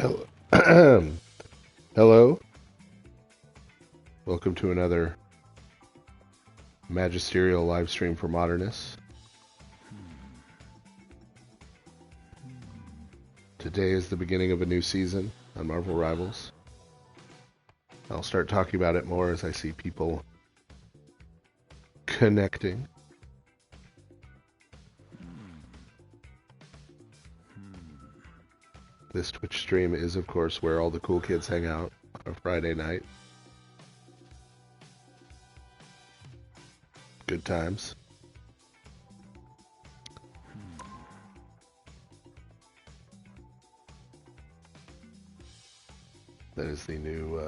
Hello. Hello. Welcome to another magisterial live stream for modernists. Today is the beginning of a new season on Marvel Rivals. I'll start talking about it more as I see people connecting. This Twitch stream is, of course, where all the cool kids hang out on a Friday night. Good times. That is the new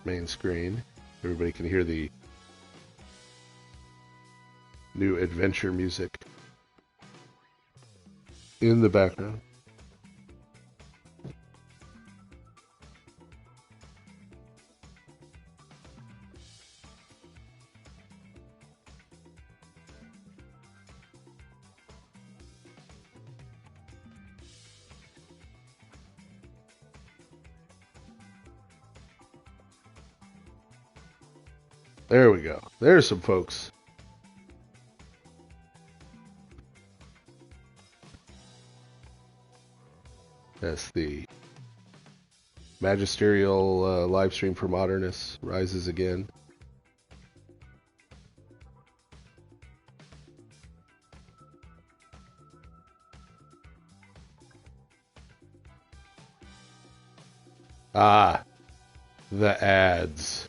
main screen. Everybody can hear the new adventure music in the background. There we go. There's some folks. That's the magisterial live stream for modernists rises again. Ah, the ads.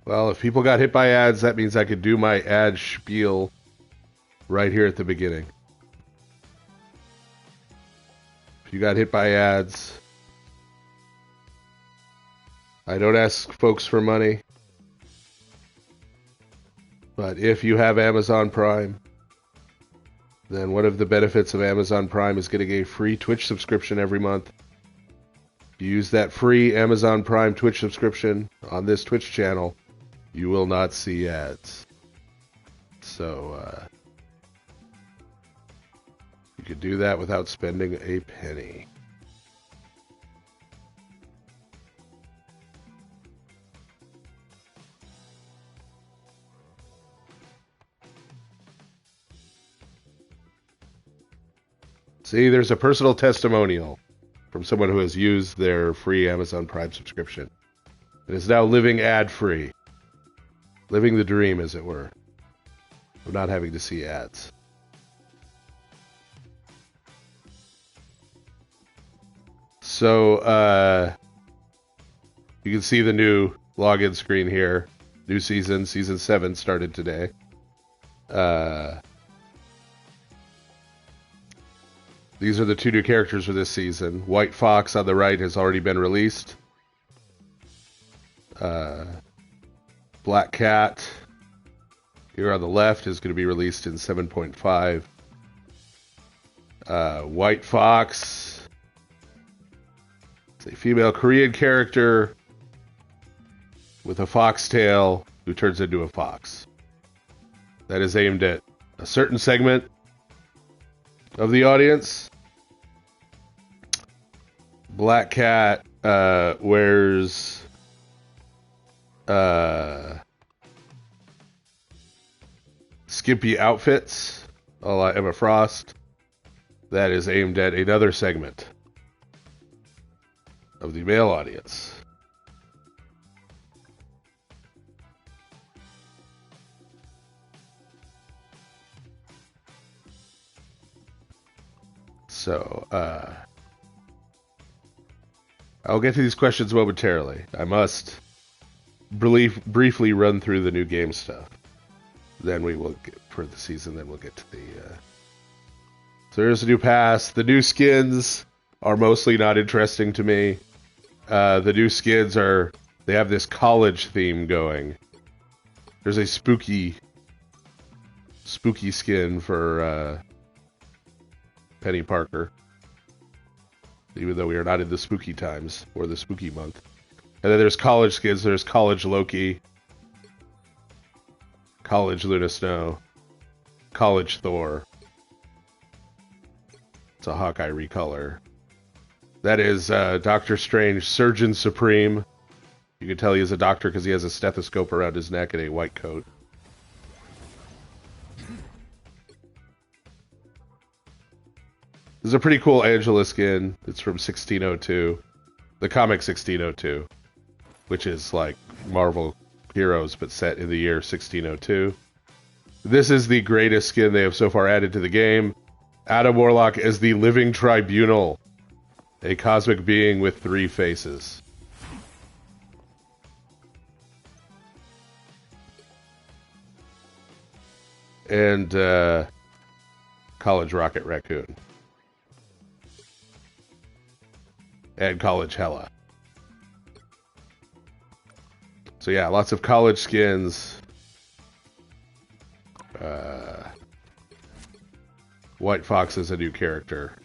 Well, if people got hit by ads, that means I could do my ad spiel right here at the beginning. If you got hit by ads, I don't ask folks for money. But if you have Amazon Prime, then one of the benefits of Amazon Prime is getting a free Twitch subscription every month. If you use that free Amazon Prime Twitch subscription on this Twitch channel, you will not see ads. So, you could do that without spending a penny. See, there's a personal testimonial from someone who has used their free Amazon Prime subscription and is now living ad-free. Living the dream, as it were, of not having to see ads. So, you can see the new login screen here. New season, Season 7 started today. These are the two new characters for this season. White Fox on the right has already been released. Black Cat here on the left is going to be released in 7.5. White Fox, it's a female Korean character with a foxtail who turns into a fox. That is aimed at a certain segment of the audience. Black Cat wears skimpy outfits a la Emma Frost. That is aimed at another segment of the male audience. So, I'll get to these questions momentarily. I must briefly run through the new game stuff. Then we will get, for the season, then we'll get to the... So there's a new pass. The new skins are mostly not interesting to me. The new skins are... They have this college theme going. There's a spooky skin for Penny Parker. Even though we are not in the spooky times, or the spooky month. And then there's college skins. There's College Loki, College Luna Snow, College Thor. It's a Hawkeye recolor. That is Doctor Strange, Surgeon Supreme. You can tell he is a doctor because he has a stethoscope around his neck and a white coat. This is a pretty cool Angela skin. It's from 1602. The comic 1602. Which is like Marvel Heroes, but set in the year 1602. This is the greatest skin they have so far added to the game. Adam Warlock as the Living Tribunal. A cosmic being with 3 faces. And College Rocket Raccoon. And College Hella. So yeah, lots of college skins. White Fox is a new character.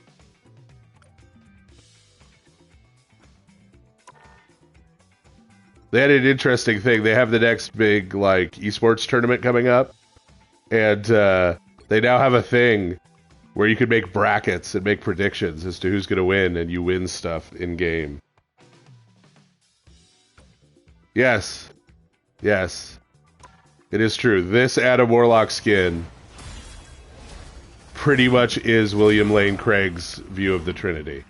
They had an interesting thing. They have the next big like esports tournament coming up. And they now have a thing where you can make brackets and make predictions as to who's going to win, and you win stuff in-game. Yes. Yes. It is true. This Adam Warlock skin pretty much is William Lane Craig's view of the Trinity.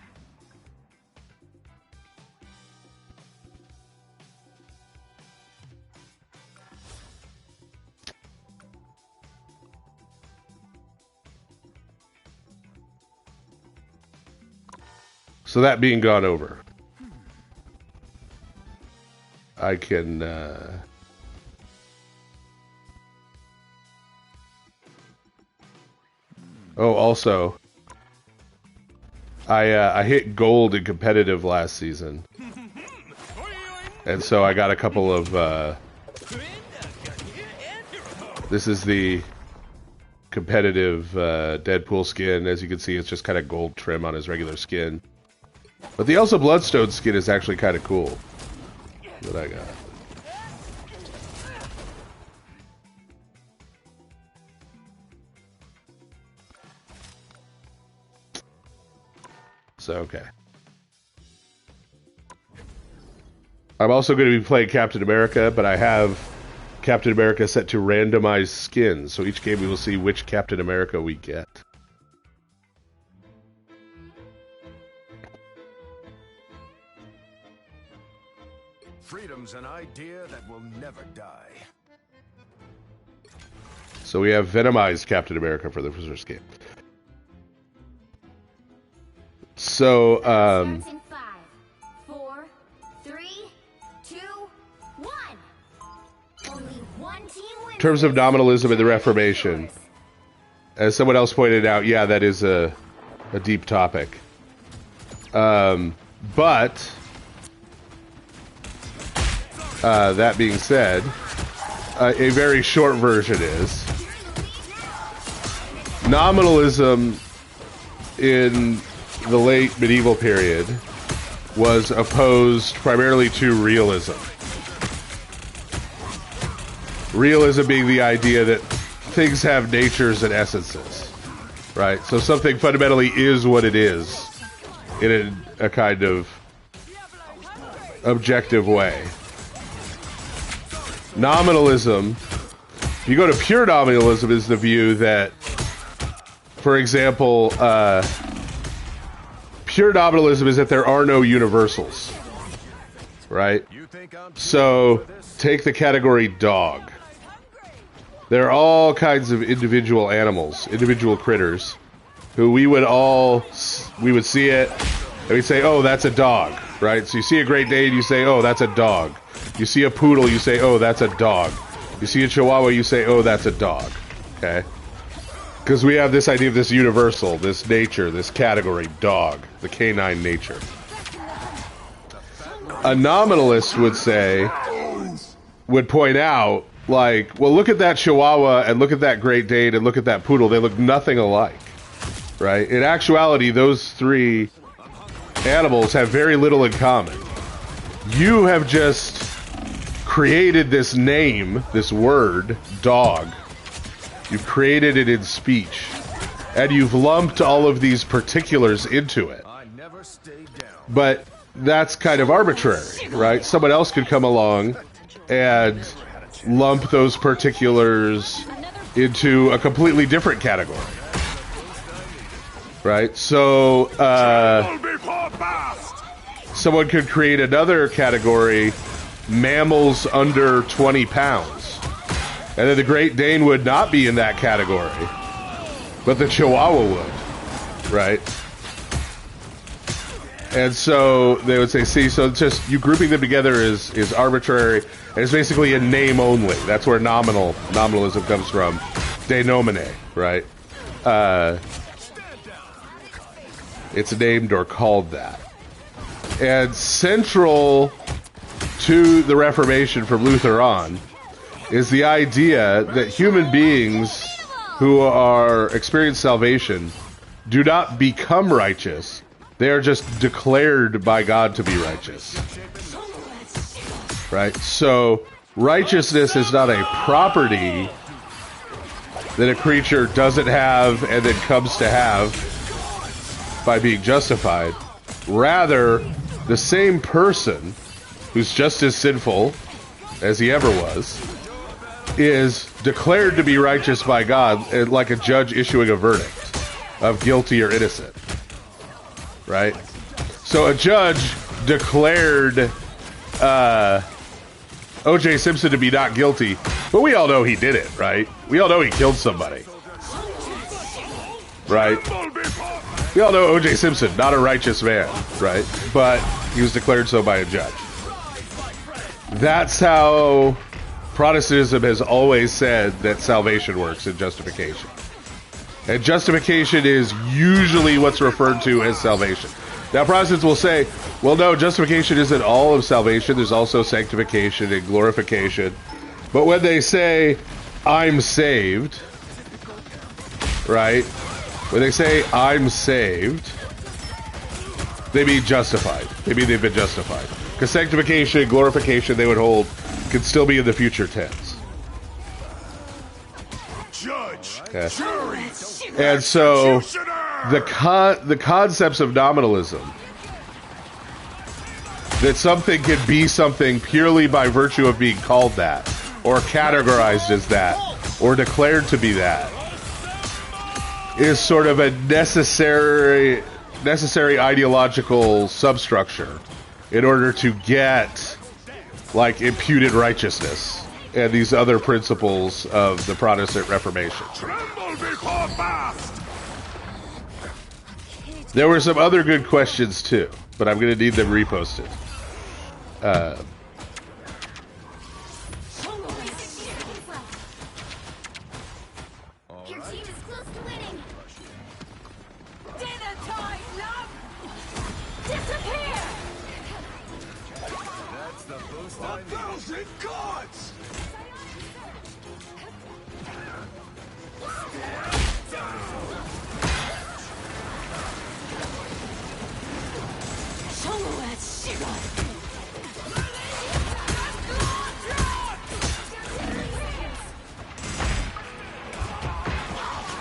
So that being gone over, I can oh, also I hit gold in competitive last season, and so I got a couple of this is the competitive Deadpool skin. As you can see, it's just kind of gold trim on his regular skin. But the Elsa Bloodstone skin is actually kind of cool. What I got. So, okay. I'm also going to be playing Captain America, but I have Captain America set to randomized skins. So each game we will see which Captain America we get. Freedom's an idea that will never die. So we have Venomized Captain America for the first game. So, Starts in 5, 4, 3, 2, 1. Only one team wins. in terms of nominalism and the Reformation, as someone else pointed out, yeah, that is a deep topic. But that being said, a very short version is nominalism in the late medieval period was opposed primarily to realism. Realism being the idea that things have natures and essences, right? So something fundamentally is what it is in a kind of objective way. Nominalism, if you go to pure nominalism, is the view that, for example, pure nominalism is that there are no universals, right? So take the category dog. There are all kinds of individual animals, individual critters, who we would see it, and we'd say, oh, that's a dog, right? So you see a Great Dane, you say, oh, that's a dog. You see a poodle, you say, oh, that's a dog. You see a chihuahua, you say, oh, that's a dog, okay? Because we have this idea of this universal, this nature, this category, dog, the canine nature. A nominalist would point out, like, well, look at that Chihuahua, and look at that Great Dane, and look at that poodle. They look nothing alike, right? In actuality, those three animals have very little in common. You have just created this name, this word, dog, You've created it in speech. And you've lumped all of these particulars into it. I never stay down. But that's kind of arbitrary, right? Someone else could come along and lump those particulars into a completely different category. Right? So, someone could create another category, mammals under 20 pounds. And then the Great Dane would not be in that category, but the Chihuahua would, right? And so they would say, see, so it's just you grouping them together is arbitrary, and it's basically a name only. That's where nominalism comes from. De nomine, right? It's named or called that. And central to the Reformation from Luther on is the idea that human beings who are experience salvation do not become righteous. They are just declared by God to be righteous. Right? So righteousness is not a property that a creature doesn't have and then comes to have by being justified. Rather, the same person who's just as sinful as he ever was is declared to be righteous by God, like a judge issuing a verdict of guilty or innocent. Right? So a judge declared O.J. Simpson to be not guilty, but we all know he did it, right? We all know he killed somebody. Right? We all know O.J. Simpson, not a righteous man, right? But he was declared so by a judge. That's how Protestantism has always said that salvation works in justification. And justification is usually what's referred to as salvation. Now, Protestants will say, well, no, justification isn't all of salvation. There's also sanctification and glorification. But when they say, I'm saved, right? When they say, I'm saved, they mean justified. They mean they've been justified. Because sanctification and glorification, they would hold, could still be in the future tense. Judge, Okay. jury, And so executioner! the concepts of nominalism, that something can be something purely by virtue of being called that, or categorized as that, or declared to be that, is sort of a necessary ideological substructure in order to get like imputed righteousness and these other principles of the Protestant Reformation. Tremble before fast! There were some other good questions too, but I'm going to need them reposted. Your team is close to winning. Dinner time, love! Disappear! That's the boost I need. 1,000 gods!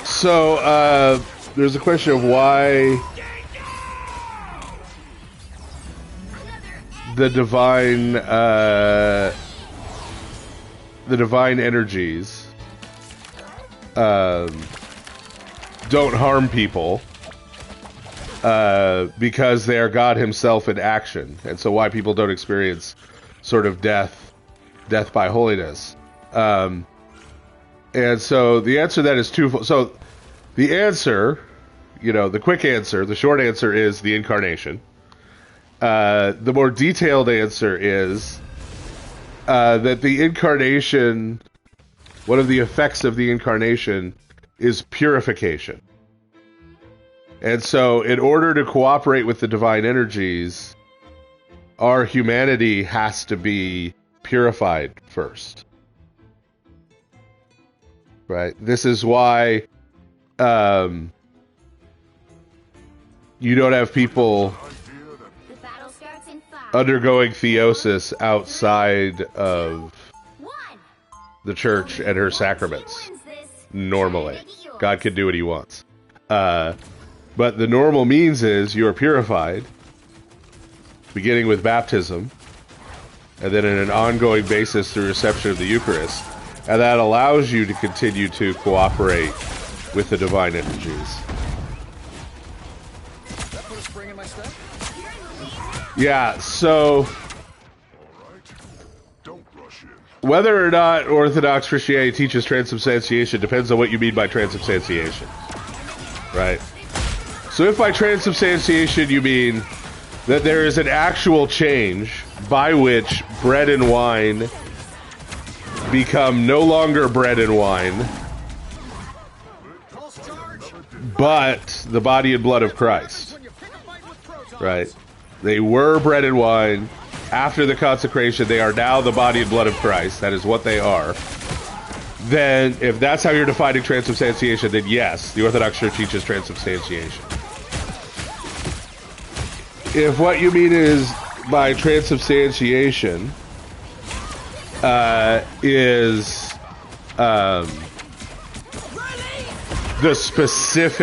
So, there's a question of why the divine energies don't harm people because they are God himself in action, and so why people don't experience sort of death by holiness. And so the answer to that is twofold. So the answer, the quick answer, the short answer is the incarnation. The more detailed answer is that the incarnation, one of the effects of the incarnation is purification. And so in order to cooperate with the divine energies, our humanity has to be purified first. Right? This is why you don't have people The battle starts in 5, undergoing theosis outside of 1. the church and her One team sacraments. wins this. normally. God can do what he wants. But the normal means is you are purified, beginning with baptism, and then in an ongoing basis through reception of the Eucharist. And that allows you to continue to cooperate with the divine energies. That put a spring in my step? Yeah, so Don't rush in. whether or not Orthodox Christianity teaches transubstantiation depends on what you mean by transubstantiation. Right? So if by transubstantiation you mean that there is an actual change by which bread and wine become no longer bread and wine, but the body and blood of Christ. Right? They were bread and wine. After the consecration, they are now the body and blood of Christ. That is what they are. Then, if that's how you're defining transubstantiation, then yes, the Orthodox Church teaches transubstantiation. If what you mean is by transubstantiation is the specific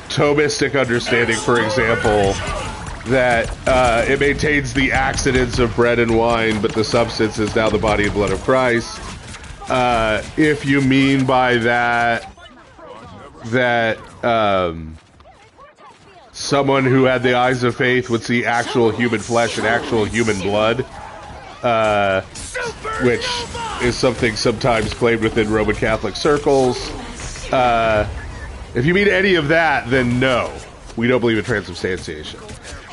Thomistic understanding, for example, that it maintains the accidents of bread and wine, but the substance is now the body and blood of Christ. If you mean by that someone who had the eyes of faith would see actual human flesh and actual human blood, which is something sometimes claimed within Roman Catholic circles. If you mean any of that, then no, we don't believe in transubstantiation.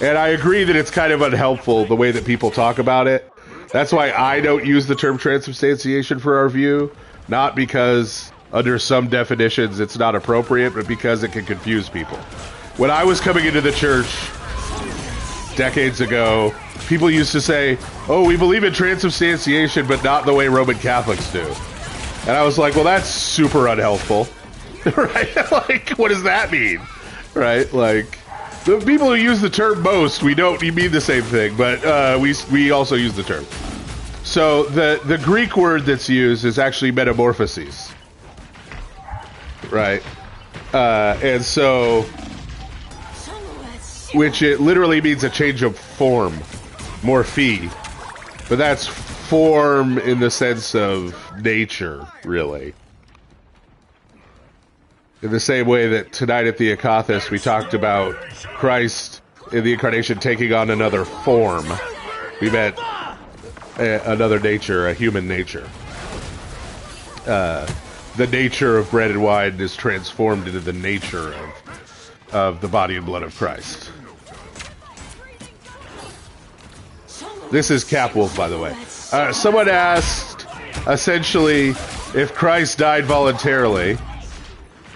And I agree that it's kind of unhelpful the way that people talk about it. That's why I don't use the term transubstantiation for our view, not because under some definitions it's not appropriate, but because it can confuse people. When I was coming into the church decades ago, people used to say, oh, we believe in transubstantiation, but not the way Roman Catholics do. And I was like, well, that's super unhelpful. Right? Like, what does that mean? Right? Like, the people who use the term most, we mean the same thing, but we also use the term. So the Greek word that's used is actually metamorphoses. Right? And so, which it literally means a change of form, morphe. But that's form in the sense of nature, really. In the same way that tonight at the Akathis we talked about Christ in the Incarnation taking on another form. We meant another nature, a human nature. The nature of bread and wine is transformed into the nature of the body and blood of Christ. This is Capwolf, by the way. Someone asked, essentially, if Christ died voluntarily,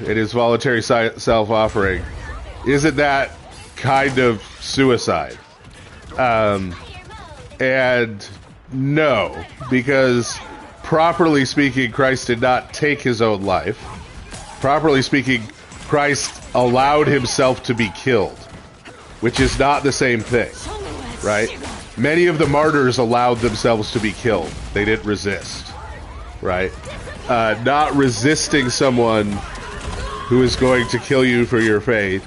it is voluntary self-offering, isn't that kind of suicide? And no, because properly speaking, Christ did not take his own life. Properly speaking, Christ allowed himself to be killed, which is not the same thing, right? Many of the martyrs allowed themselves to be killed. They didn't resist, right? Not resisting someone who is going to kill you for your faith,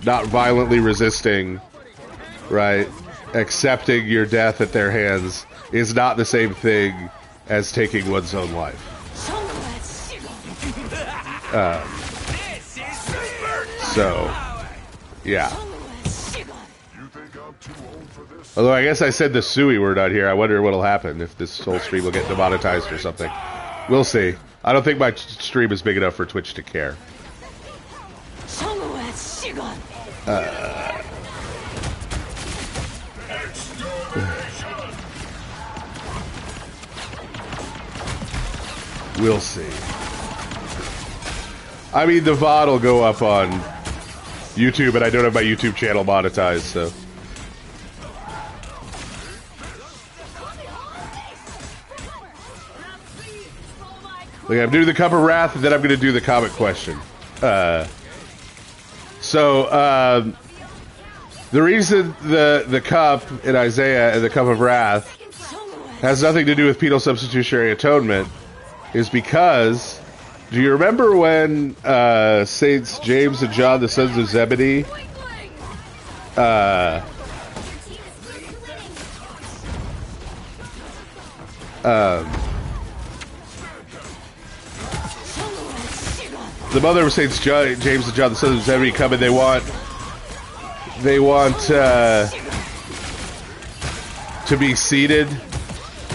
not violently resisting, right, accepting your death at their hands, is not the same thing as taking one's own life. So, yeah. Although I guess I said the Sui word out here, I wonder what'll happen if this whole stream will get demonetized or something. We'll see. I don't think my stream is big enough for Twitch to care. We'll see. I mean, the VOD will go up on YouTube, and I don't have my YouTube channel monetized, so. Okay, I'm doing the Cup of Wrath, and then I'm going to do the comic question. So, the reason the cup in Isaiah and the Cup of Wrath has nothing to do with penal substitutionary atonement is because, do you remember when Saints James and John, the sons of Zebedee, the mother of Saints James and John, the sons of Zebedee, come and they want to be seated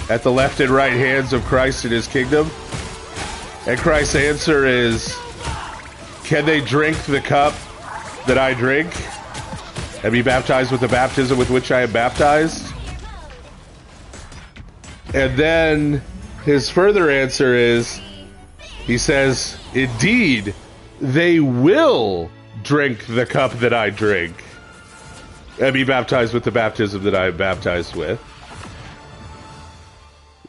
at the left and right hands of Christ in his kingdom. And Christ's answer is, can they drink the cup that I drink and be baptized with the baptism with which I am baptized? And then his further answer is, he says, indeed, they will drink the cup that I drink and be baptized with the baptism that I am baptized with.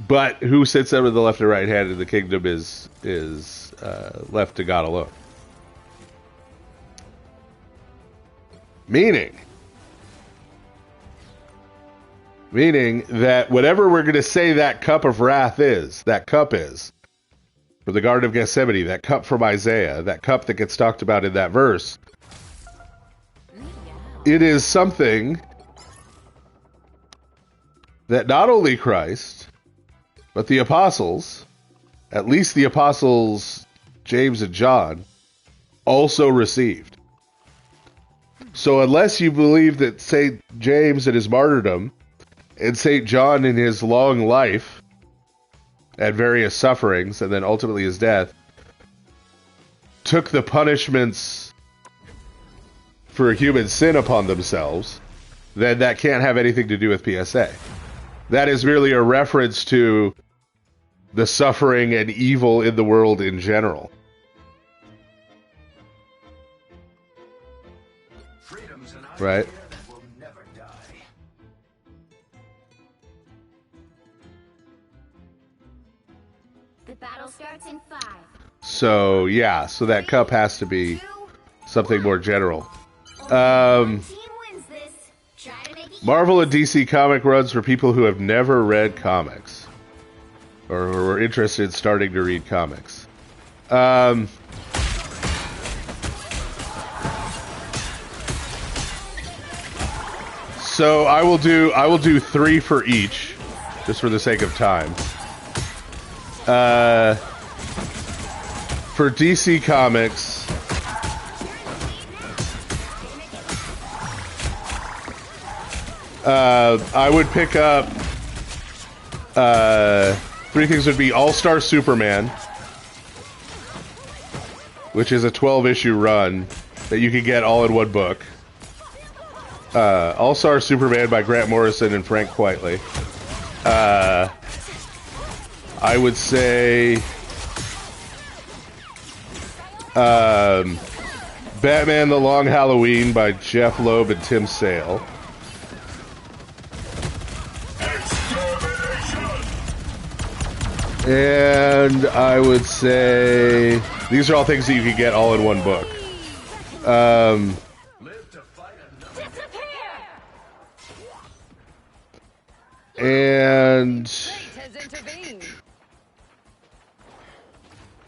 But who sits over the left and right hand in the kingdom is left to God alone. Meaning that whatever we're going to say that cup of wrath is, that cup is, for the Garden of Gethsemane, that cup from Isaiah, that cup that gets talked about in that verse, it is something that not only Christ, but the apostles, at least the apostles James and John, also received. So unless you believe that St. James in his martyrdom and St. John in his long life and various sufferings and then ultimately his death took the punishments for human sin upon themselves, then that can't have anything to do with PSA. That is merely a reference to the suffering and evil in the world in general. Right? The battle starts in 5. So, yeah, so that cup has to be something more general. Team wins this. Try to make it Marvel and DC comic runs for people who have never read comics or who are interested in starting to read comics. So I will do 3 for each, just for the sake of time. For DC Comics, I would pick up 3 things. Would be All-Star Superman, which is a 12-issue run that you can get all in one book. All-Star Superman by Grant Morrison and Frank Quitely. I would say Batman The Long Halloween by Jeff Loeb and Tim Sale. And I would say these are all things that you can get all in one book. And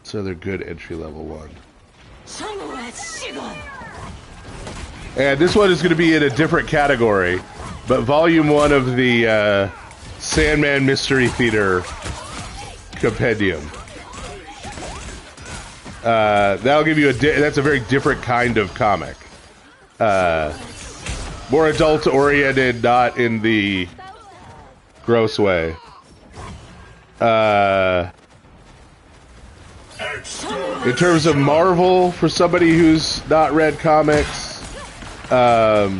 so they're good entry-level one. And this one is going to be in a different category, but volume 1 of the Sandman Mystery Theater compendium. That'll give you that's a very different kind of comic. More adult-oriented, not in the gross way. In terms of Marvel, for somebody who's not read comics, I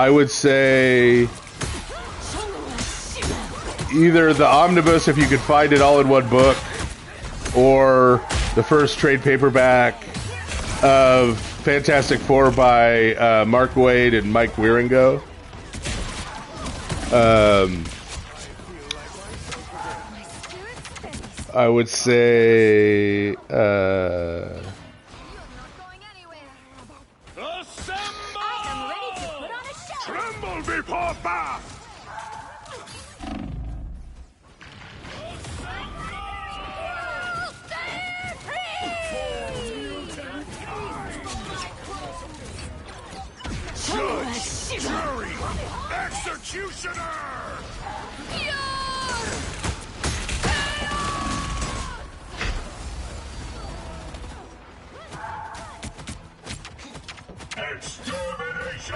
would say either the omnibus, if you could find it all in one book, or the first trade paperback of Fantastic Four by Mark Waid and Mike Wieringo. I would say Tremble Judge! Jury! Executioner! Extermination!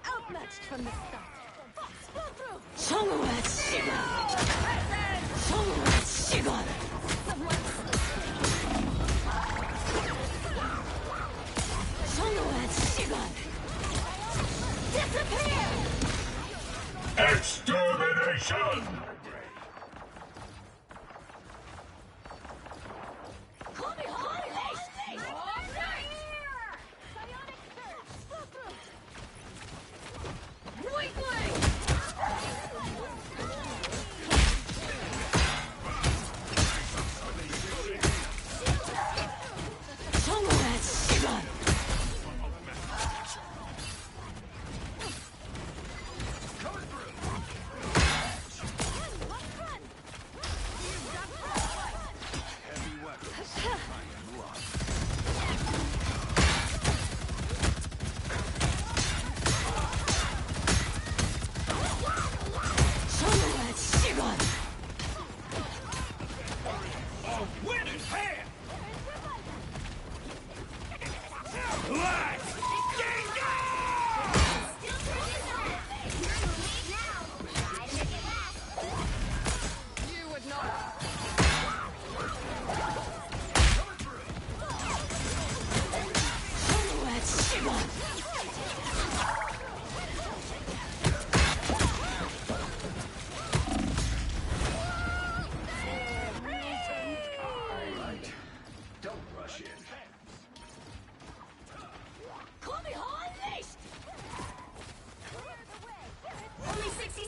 Outmatched from the start. Disappear! Extermination!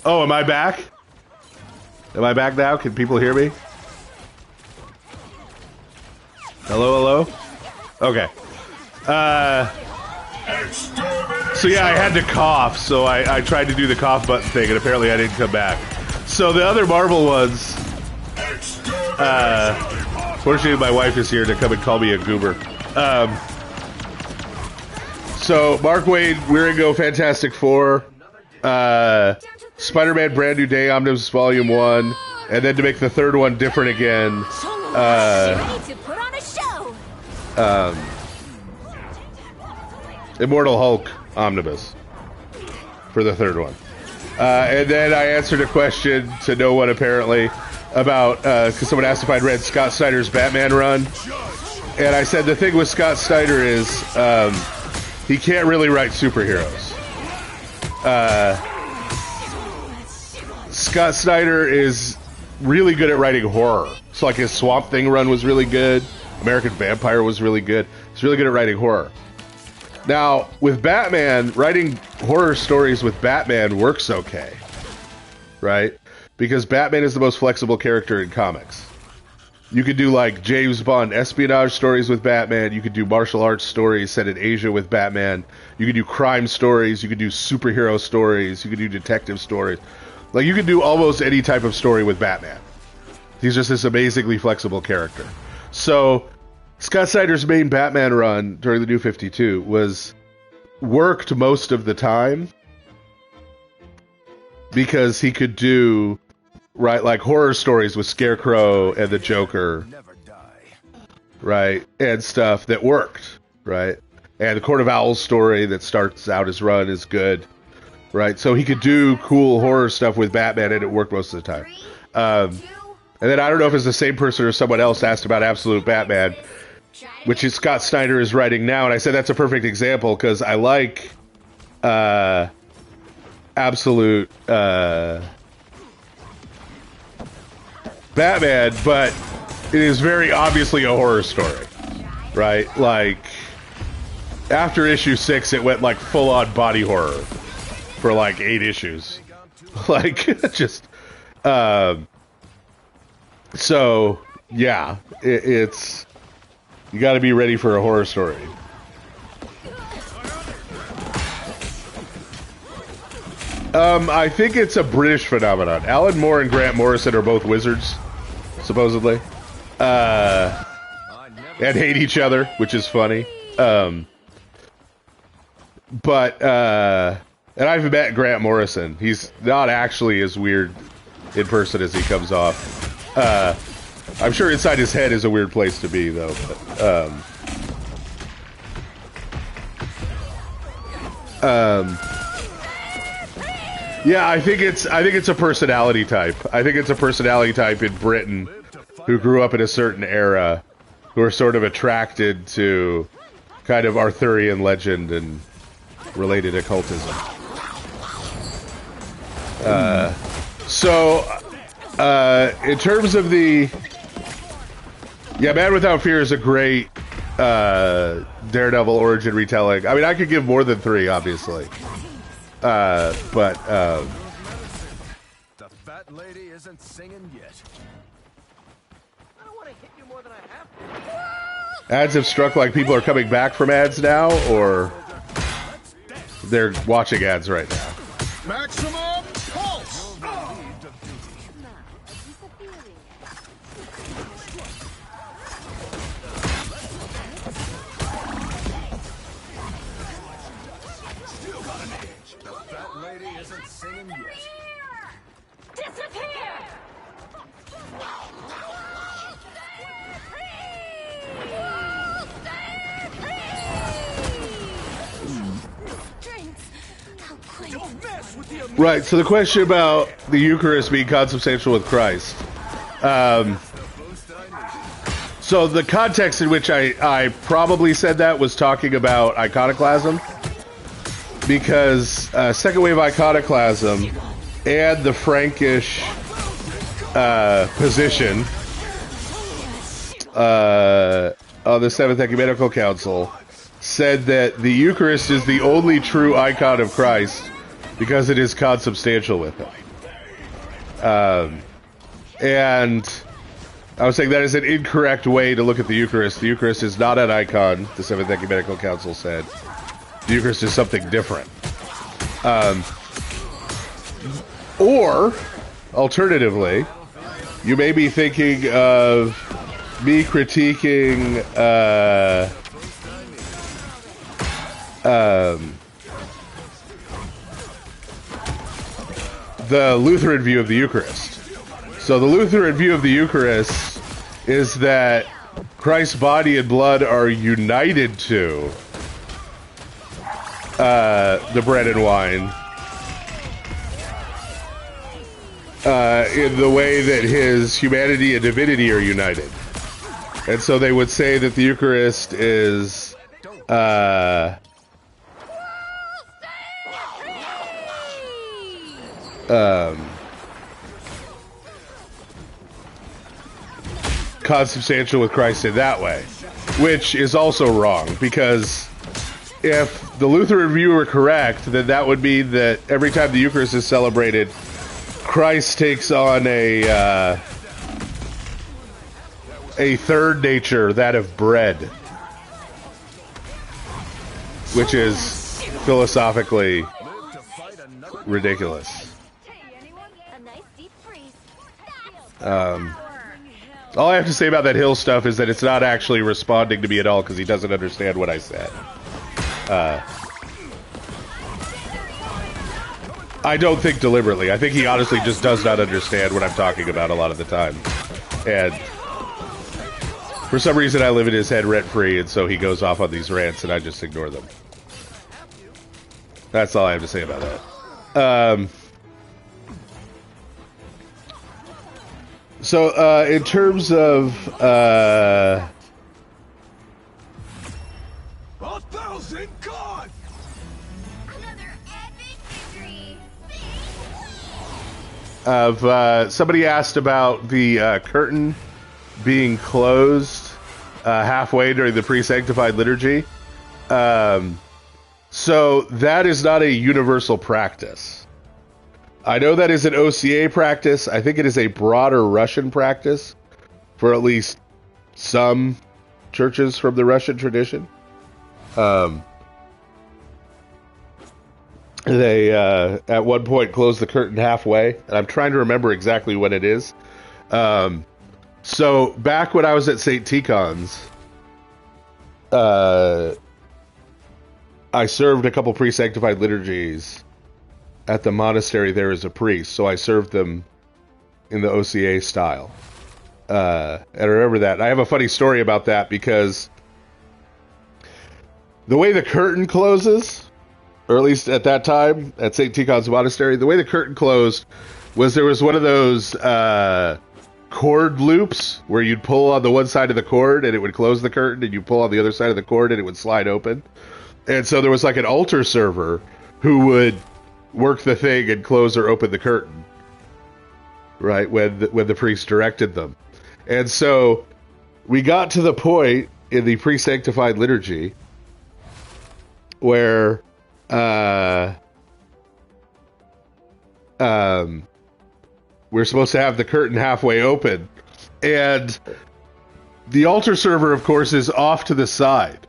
Oh, am I back? Am I back now? Can people hear me? Hello, hello? Okay. So yeah, I had to cough, so I tried to do the cough button thing, and apparently I didn't come back. So the other Marvel ones... fortunately, my wife is here to come and call me a goober. So, Mark Waid, Wieringo, Fantastic Four, Spider-Man Brand New Day, Omnibus Volume 1, and then to make the third one different again, Ready to put on a show. Immortal Hulk Omnibus for the third one. And then I answered a question to no one, apparently, about, because someone asked if I'd read Scott Snyder's Batman run. And I said the thing with Scott Snyder is he can't really write superheroes. Scott Snyder is really good at writing horror. So like his Swamp Thing run was really good. American Vampire was really good. He's really good at writing horror. Now, with Batman, writing horror stories with Batman works okay. Right? Because Batman is the most flexible character in comics. You could do like James Bond espionage stories with Batman. You could do martial arts stories set in Asia with Batman. You could do crime stories. You could do superhero stories. You could do detective stories. Like, you could do almost any type of story with Batman. He's just this amazingly flexible character. So, Scott Snyder's main Batman run during the New 52 was worked most of the time because he could do, right, like horror stories with Scarecrow and the Joker, right, and stuff that worked, right? And the Court of Owls story that starts out his run is good, right? So he could do cool horror stuff with Batman, and it worked most of the time. And then I don't know if it's the same person or someone else asked about Absolute Batman, which is Scott Snyder is writing now, and I said that's a perfect example because I like Absolute Batman, but it is very obviously a horror story, right? Like, after issue 6, it went like full-on body horror for like 8 issues. Like, just, so, yeah, it's you got to be ready for a horror story. I think it's a British phenomenon. Alan Moore and Grant Morrison are both wizards, supposedly, and hate each other, which is funny. But and I've met Grant Morrison. He's not actually as weird in person as he comes off. I'm sure inside his head is a weird place to be, though. But, yeah, I think it's a personality type. I think it's a personality type in Britain who grew up in a certain era, who are sort of attracted to kind of Arthurian legend and related occultism. So, in terms of the... Yeah, Man Without Fear is a great Daredevil origin retelling. I mean, I could give more than 3, obviously. But The fat lady isn't singing yet. I don't want to hit you more than I have to. ads have struck like people are coming back from ads now, or they're watching ads right now. Maximum pulse. Still got an edge. The fat lady isn't singing yet. Disappear! Don't mess with the Right, so the question about the Eucharist being consubstantial with Christ. So the context in which I probably said that was talking about iconoclasm. Because second wave iconoclasm and the Frankish position on the Seventh Ecumenical Council said that the Eucharist is the only true icon of Christ because it is consubstantial with him. And I was saying that is an incorrect way to look at the Eucharist. The Eucharist is not an icon, the Seventh Ecumenical Council said. The Eucharist is something different. Or, alternatively, you may be thinking of me critiquing the Lutheran view of the Eucharist. So the Lutheran view of the Eucharist is that Christ's body and blood are united to the bread and wine in the way that his humanity and divinity are united. And so they would say that the Eucharist is consubstantial with Christ in that way, which is also wrong, because if the Lutheran view were correct, then that would mean that every time the Eucharist is celebrated, Christ takes on a third nature, that of bread, which is philosophically ridiculous. A nice deep freeze. All I have to say about that Hill stuff is that it's not actually responding to me at all because he doesn't understand what I said. I don't think deliberately. I think he honestly just does not understand what I'm talking about a lot of the time. And for some reason I live in his head rent-free, and so he goes off on these rants and I just ignore them. That's all I have to say about that. So, in terms of, 1,000 gone. Another epic victory. somebody asked about the curtain being closed halfway during the pre-sanctified liturgy. So that is not a universal practice. I know that is an OCA practice. I think it is a broader Russian practice for at least some churches from the Russian tradition. They at one point closed the curtain halfway, and I'm trying to remember exactly when it is. So back when I was at St. Tikhon's, I served a couple pre-sanctified liturgies at the monastery there as a priest, so I served them in the OCA style. And I remember that. I have a funny story about that because the way the curtain closes, or at least at that time at St. Tikhon's Monastery, the way the curtain closed was there was one of those cord loops where you'd pull on the one side of the cord and it would close the curtain, and you pull on the other side of the cord and it would slide open. And so there was like an altar server who would work the thing and close or open the curtain, right, when the priest directed them. And so we got to the point in the pre-sanctified liturgy where we're supposed to have the curtain halfway open, and the altar server, of course, is off to the side,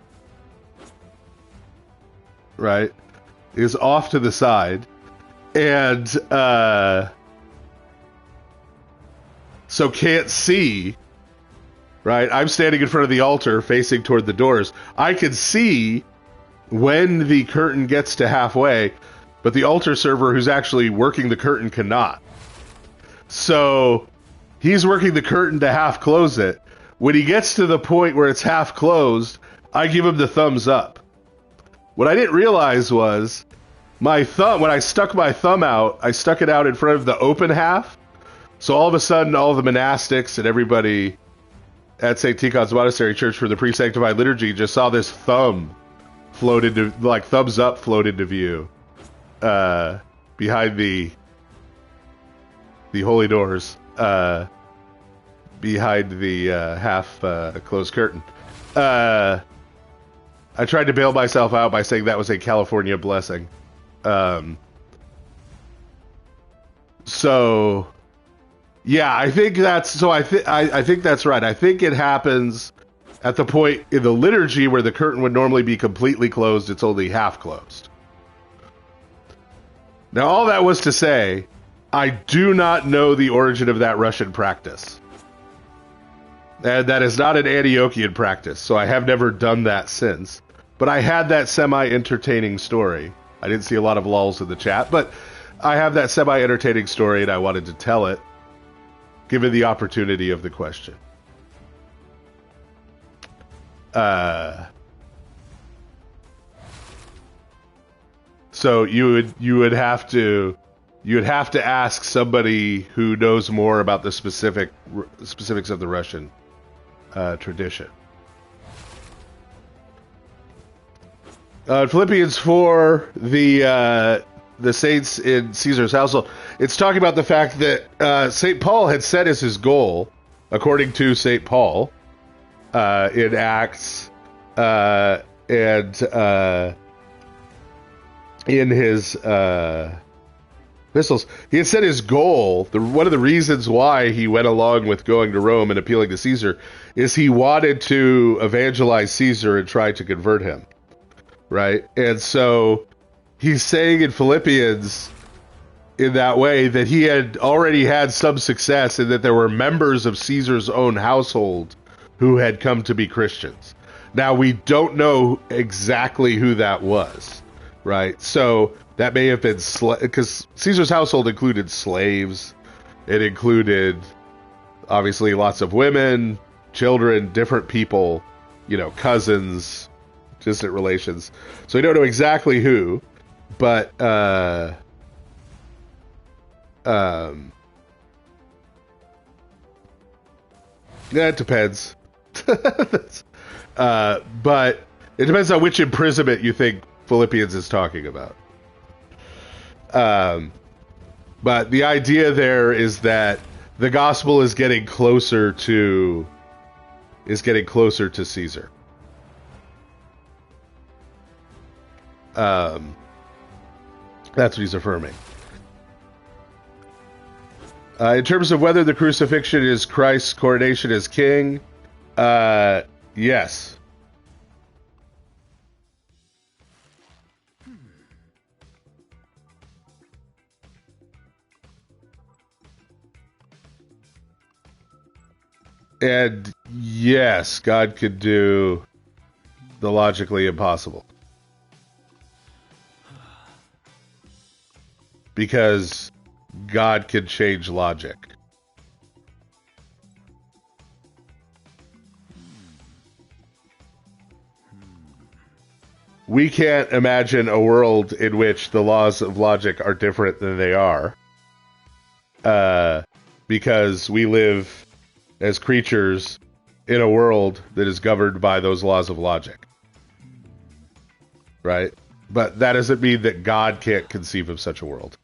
right? Is off to the side, and so can't see, right? I'm standing in front of the altar facing toward the doors. I can see when the curtain gets to halfway, but the altar server who's actually working the curtain cannot. So he's working the curtain to half close it. When he gets to the point where it's half closed, I give him the thumbs up. What I didn't realize was my thumb, when I stuck my thumb out, I stuck it out in front of the open half. So all of a sudden, all the monastics and everybody at St. Tikhon's Monastery Church for the pre-sanctified liturgy just saw this thumb float into, like, thumbs up float into view behind the holy doors, behind the half closed curtain. I tried to bail myself out by saying that was a California blessing. So yeah, I think that's so. I think that's right. I think it happens at the point in the liturgy where the curtain would normally be completely closed. It's only half closed. Now, all that was to say, I do not know the origin of that Russian practice. And that is not an Antiochian practice, so I have never done that since. But I had that semi-entertaining story. I didn't see a lot of lulls in the chat, but I have that semi-entertaining story, and I wanted to tell it, given the opportunity of the question. So you would have to ask somebody who knows more about the specifics of the Russian tradition. Philippians 4, the saints in Caesar's household. It's talking about the fact that St. Paul had set as his goal, according to St. Paul, in Acts and in his epistles, he had set his goal. One of the reasons why he went along with going to Rome and appealing to Caesar is he wanted to evangelize Caesar and try to convert him, right? And so he's saying in Philippians, in that way, that he had already had some success and that there were members of Caesar's own household who had come to be Christians. Now, we don't know exactly who that was, right? So that may have been because Caesar's household included slaves. It included, obviously, lots of women, children, different people, cousins, distant relations. So we don't know exactly who, but yeah, it depends. But it depends on which imprisonment you think Philippians is talking about. But the idea there is that the gospel is getting closer to Caesar. That's what he's affirming. In terms of whether the crucifixion is Christ's coronation as king, yes. And yes, God could do the logically impossible. Because God can change logic. We can't imagine a world in which the laws of logic are different than they are. Because we live as creatures in a world that is governed by those laws of logic. Right? But that doesn't mean that God can't conceive of such a world.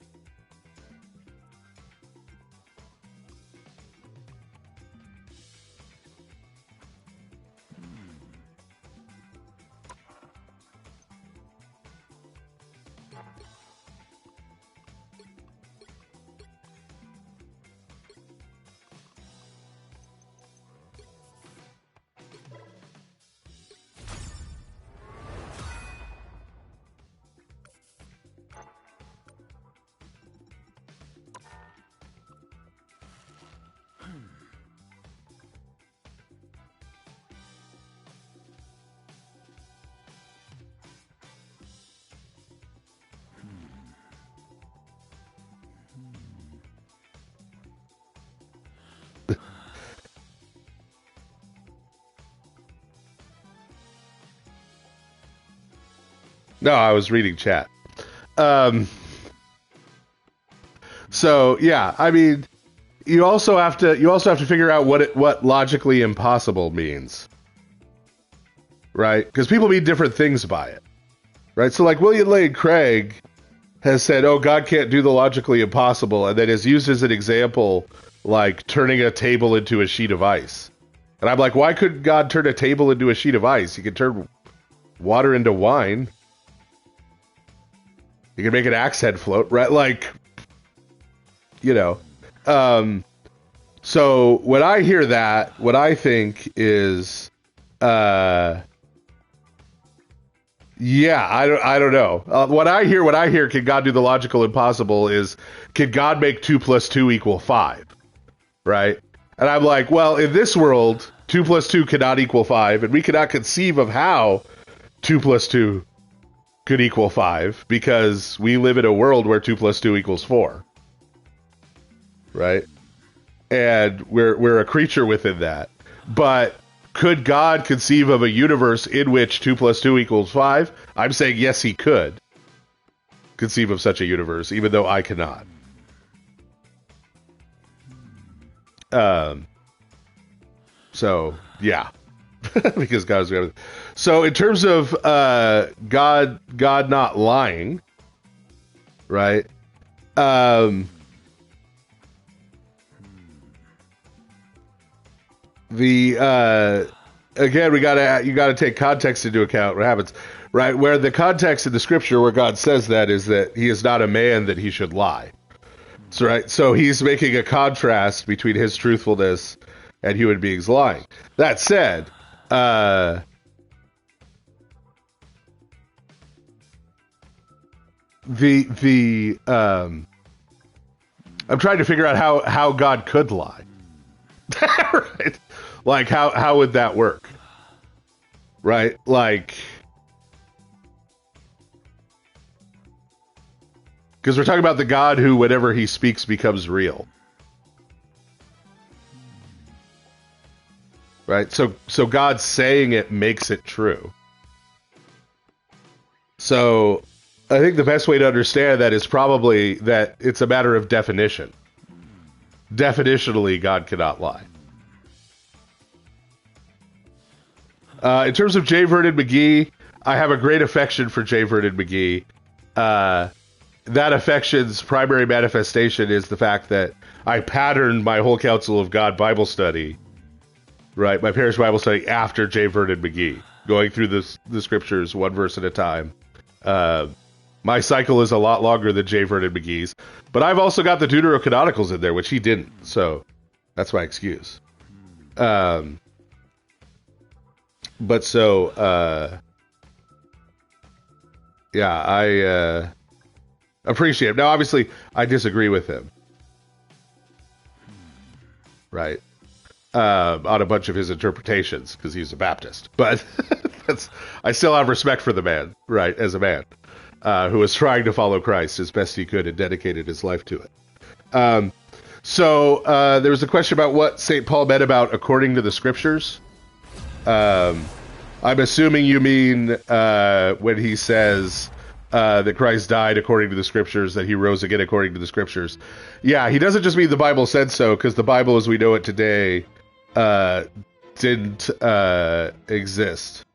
No, I was reading chat. So yeah, I mean, you also have to figure out what logically impossible means, right? Because people mean different things by it, right? So like William Lane Craig has said, "Oh, God can't do the logically impossible," and then is used as an example, like turning a table into a sheet of ice. And I'm like, why couldn't God turn a table into a sheet of ice? He could turn water into wine. You can make an axe head float, right? Like, you know. So when I hear that, what I think is, yeah, I don't know. What I hear, can God do the logical impossible is, can God make 2 + 2 = 5? Right? And I'm like, well, in this world, 2 + 2 cannot equal 5, and we cannot conceive of how 2 + 2 could equal 5, because we live in a world where 2 + 2 = 4. Right? And we're a creature within that. But could God conceive of a universe in which 2 + 2 = 5? I'm saying yes, he could conceive of such a universe, even though I cannot. So yeah. Because God is going to. So in terms of God not lying, right? Again, you gotta take context into account. What happens, right? Where the context in the scripture where God says that is that he is not a man that he should lie. So right, so he's making a contrast between his truthfulness and human beings lying. That said, I'm trying to figure out how God could lie. Right? Like how would that work? Right? Like, because we're talking about the God who, whenever he speaks, becomes real. Right? So God saying it makes it true. So I think the best way to understand that is probably that it's a matter of definition. Definitionally, God cannot lie. In terms of J. Vernon McGee, I have a great affection for J. Vernon McGee. That affection's primary manifestation is the fact that I patterned my whole Council of God Bible study, right, my parish Bible study, after J. Vernon McGee, going through the scriptures one verse at a time. My cycle is a lot longer than J. Vernon McGee's. But I've also got the Deuterocanonicals in there, which he didn't. So that's my excuse. But so, yeah, I appreciate him. Now, obviously, I disagree with him. Right. On a bunch of his interpretations, because he's a Baptist. But I still have respect for the man, right, as a man, who was trying to follow Christ as best he could and dedicated his life to it. So there was a question about what St. Paul meant about according to the Scriptures. I'm assuming you mean when he says that Christ died according to the Scriptures, that he rose again according to the Scriptures. Yeah, he doesn't just mean the Bible said so, because the Bible as we know it today didn't exist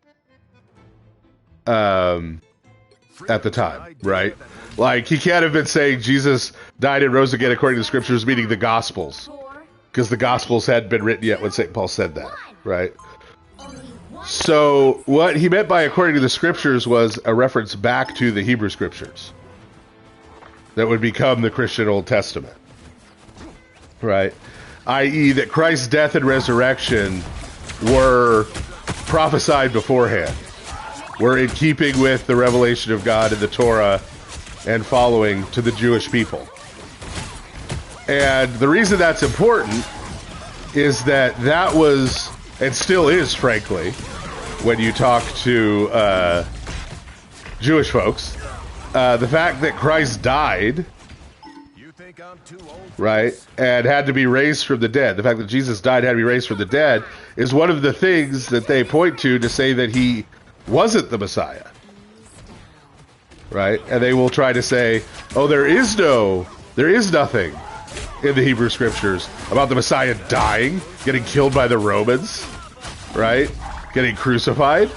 at the time, right? Like, he can't have been saying Jesus died and rose again according to the Scriptures, meaning the Gospels, because the Gospels hadn't been written yet when St. Paul said that, right? So what he meant by according to the Scriptures was a reference back to the Hebrew Scriptures that would become the Christian Old Testament, right? I.e. that Christ's death and resurrection were prophesied beforehand, were in keeping with the revelation of God in the Torah and following to the Jewish people. And the reason that's important is that that was, and still is, frankly, when you talk to Jewish folks, the fact that Christ died, right, and had to be raised from the dead, the fact that Jesus died and had to be raised from the dead, is one of the things that they point to say that he wasn't the Messiah, right? And they will try to say, oh, there is nothing in the Hebrew Scriptures about the Messiah dying, getting killed by the Romans, right? Getting crucified,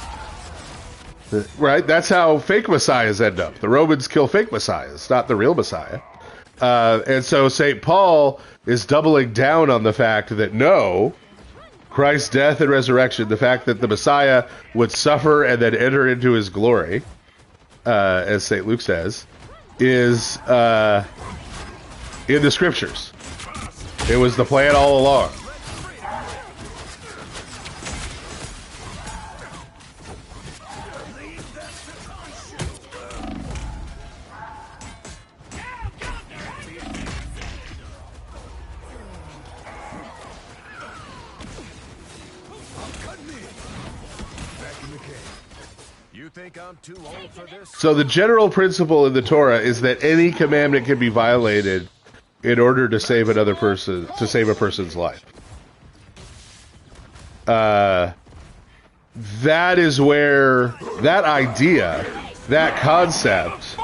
right? That's how fake messiahs end up. The Romans kill fake messiahs, not the real Messiah. And so St. Paul is doubling down on the fact that no, Christ's death and resurrection, the fact that the Messiah would suffer and then enter into his glory, as St. Luke says, is in the Scriptures. It was the plan all along. So the general principle in the Torah is that any commandment can be violated in order to save another person, to save a person's life. That is where that idea, that concept,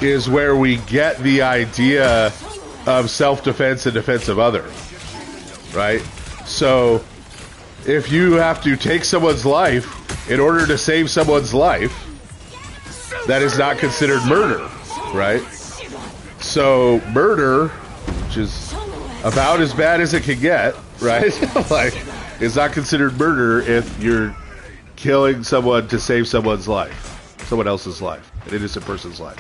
is where we get the idea of self-defense and defense of others, right? So if you have to take someone's life in order to save someone's life, that is not considered murder, right? So murder, which is about as bad as it can get, right? Like, is not considered murder if you're killing someone to save someone's life, someone else's life, an innocent person's life.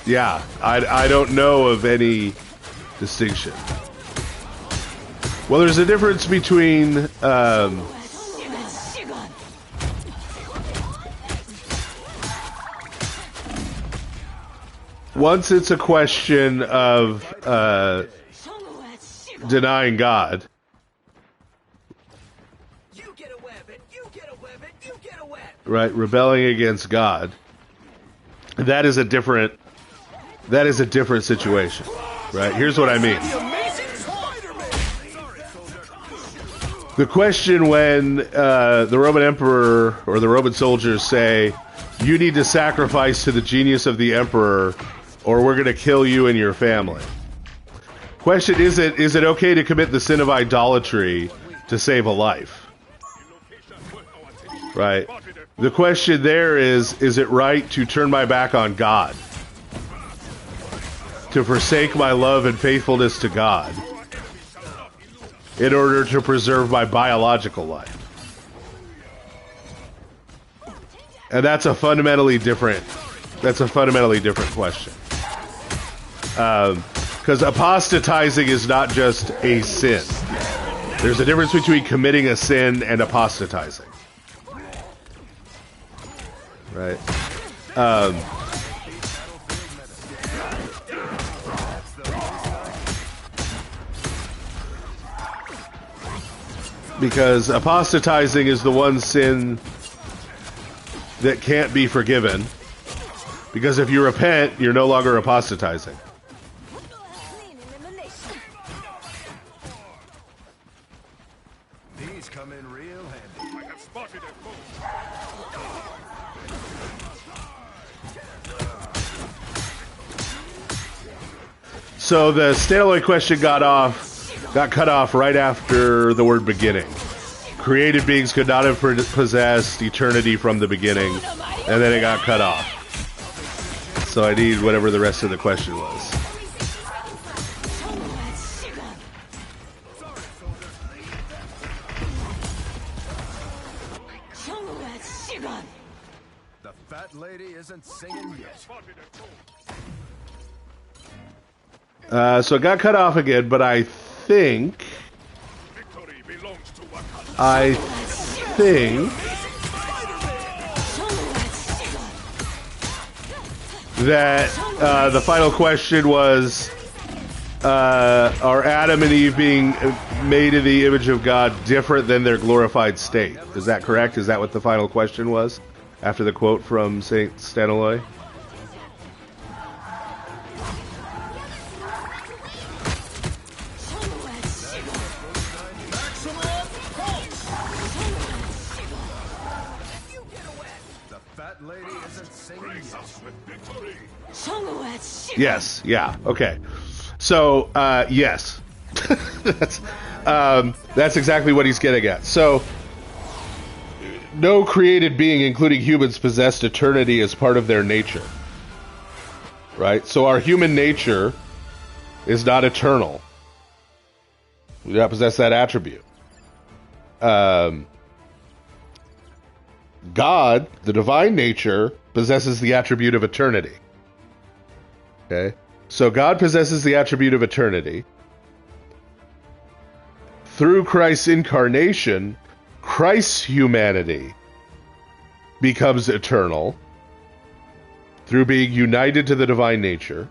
Yeah, I don't know of any distinction. Well, there's a difference between once it's a question of denying God, right, rebelling against God, that is a different situation, right? Here's what I mean. The question when the Roman emperor or the Roman soldiers say, you need to sacrifice to the genius of the emperor or we're going to kill you and your family. Question, is it okay to commit the sin of idolatry to save a life? Right? The question there is it right to turn my back on God? To forsake my love and faithfulness to God? in order to preserve my biological life? And that's a fundamentally different question. Because apostatizing is not just a sin. There's a difference between committing a sin and apostatizing. Right? Because apostatizing is the one sin that can't be forgiven. Because if you repent, you're no longer apostatizing. These come in real handy. I have spotted a foe. So the Stanoid question got cut off right after the word beginning. Created beings could not have possessed eternity from the beginning, and then it got cut off. So I need whatever the rest of the question was. The fat lady isn't singing yet. So it got cut off again, but I think that the final question was, are Adam and Eve being made in the image of God different than their glorified state? Is that correct? Is that what the final question was after the quote from St. Staniloy? Yes, yeah, okay. So, yes. That's exactly what he's getting at. So, no created being, including humans, possessed eternity as part of their nature. Right? So our human nature is not eternal. We do not possess that attribute. God, the divine nature, possesses the attribute of eternity. Okay? So God possesses the attribute of eternity. Through Christ's incarnation, Christ's humanity becomes eternal through being united to the divine nature.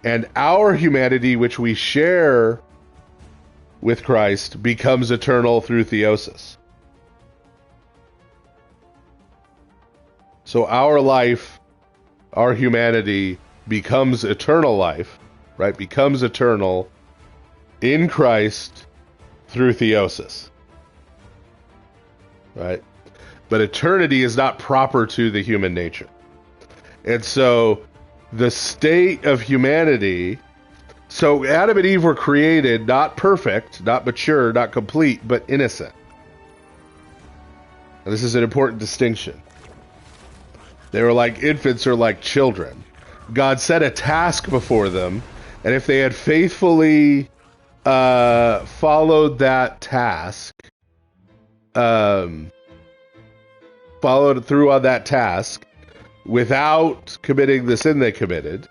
And our humanity, which we share with Christ, becomes eternal through theosis. So our life, our humanity, becomes eternal life, right? Becomes eternal in Christ through theosis, right? But eternity is not proper to the human nature. And so the state of humanity, so Adam and Eve were created not perfect, not mature, not complete, but innocent. And this is an important distinction. They were like infants or like children. God set a task before them, and if they had faithfully followed that task, followed through on that task, without committing the sin they committed,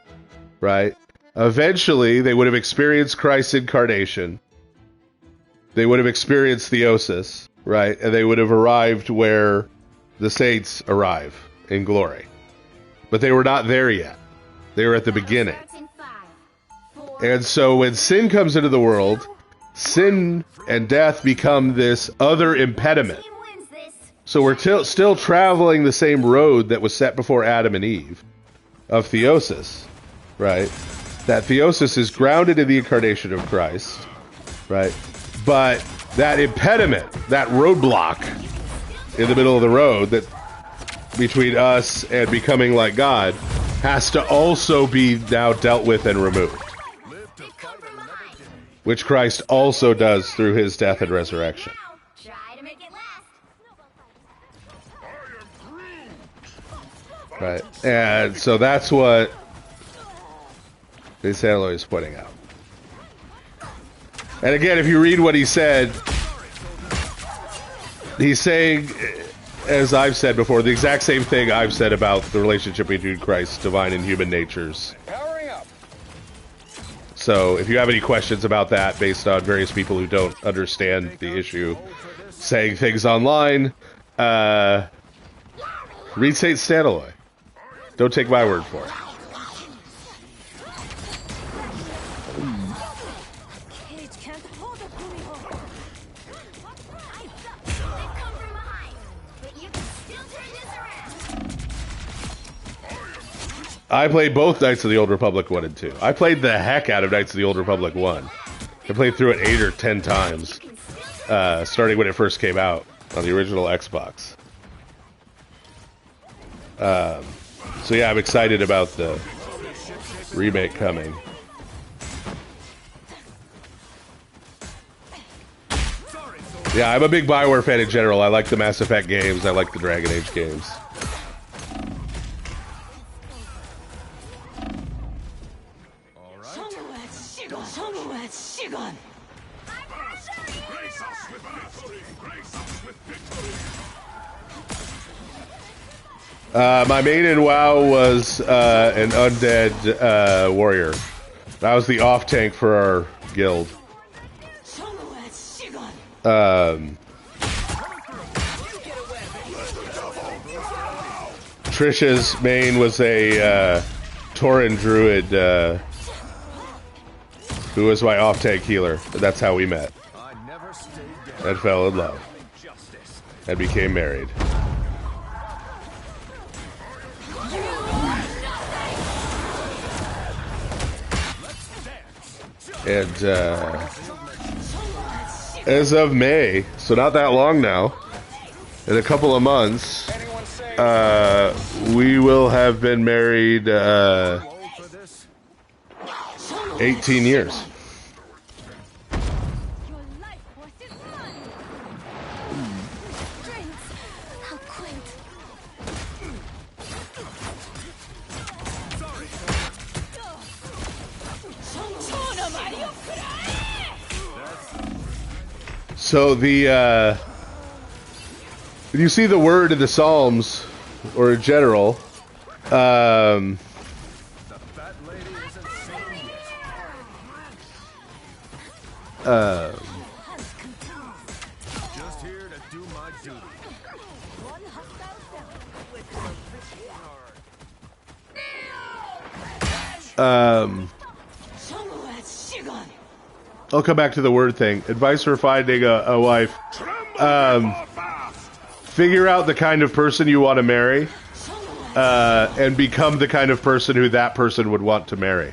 right? Eventually, they would have experienced Christ's incarnation. They would have experienced theosis, right? And they would have arrived where the saints arrive in glory. But they were not there yet. They were at the beginning. And so when sin comes into the world, sin and death become this other impediment. So we're still traveling the same road that was set before Adam and Eve of theosis, right? That theosis is grounded in the incarnation of Christ, right? But that impediment, that roadblock in the middle of the road that between us and becoming like God has to also be now dealt with and removed, which Christ also does through his death and resurrection. Try to make it last. Right, and so that's what this Alloy is pointing out. And again, if you read what he said, he's saying, as I've said before, the exact same thing I've said about the relationship between Christ's divine and human natures. So if you have any questions about that based on various people who don't understand the issue saying things online, read St. Staniloy. Don't take my word for it. I played both Knights of the Old Republic 1 and 2. I played the heck out of Knights of the Old Republic 1. I played through it 8 or 10 times, starting when it first came out on the original Xbox. So yeah, I'm excited about the remake coming. Yeah, I'm a big BioWare fan in general. I like the Mass Effect games. I like the Dragon Age games. My main in WoW was an undead warrior. That was the off tank for our guild. Trisha's main was a Tauren druid who was my off tank healer. That's how we met. And fell in love. And became married. And as of May, so not that long now, in a couple of months, we will have been married 18 years. So the when you see the word in the Psalms, or in general, Just here to do my duty. I'll come back to the word thing. Advice for finding a wife. Figure out the kind of person you want to marry, and become the kind of person who that person would want to marry.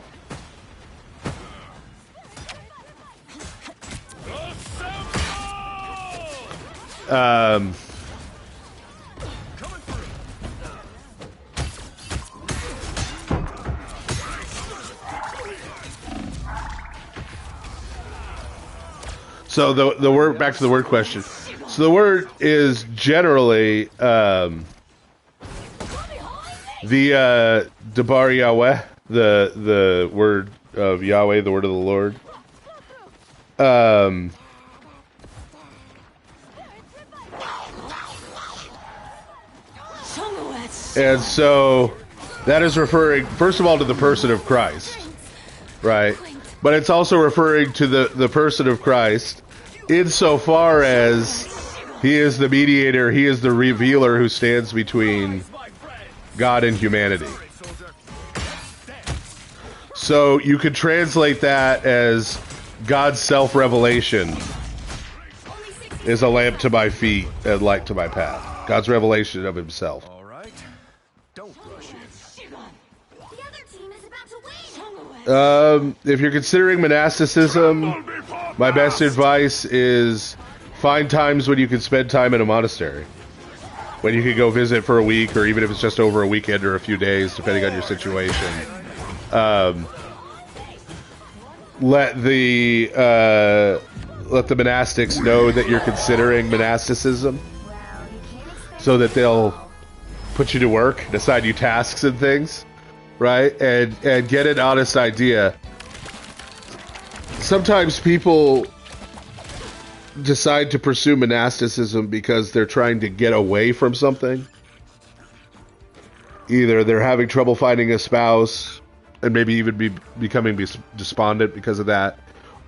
So the word, back to the word question. So the word is generally the Debar Yahweh, the word of Yahweh, the word of the Lord. And so that is referring, first of all, to the person of Christ, right? But it's also referring to the person of Christ insofar as he is the mediator, he is the revealer who stands between God and humanity. So you could translate that as God's self-revelation is a lamp to my feet and light to my path. God's revelation of himself. All right. Don't rush in. If you're considering monasticism, my best advice is find times when you can spend time in a monastery. When you can go visit for a week, or even if it's just over a weekend or a few days, depending on your situation. Let the monastics know that you're considering monasticism, so that they'll put you to work, assign you tasks and things, right? And get an honest idea. Sometimes people decide to pursue monasticism because they're trying to get away from something. Either they're having trouble finding a spouse and maybe even becoming despondent because of that,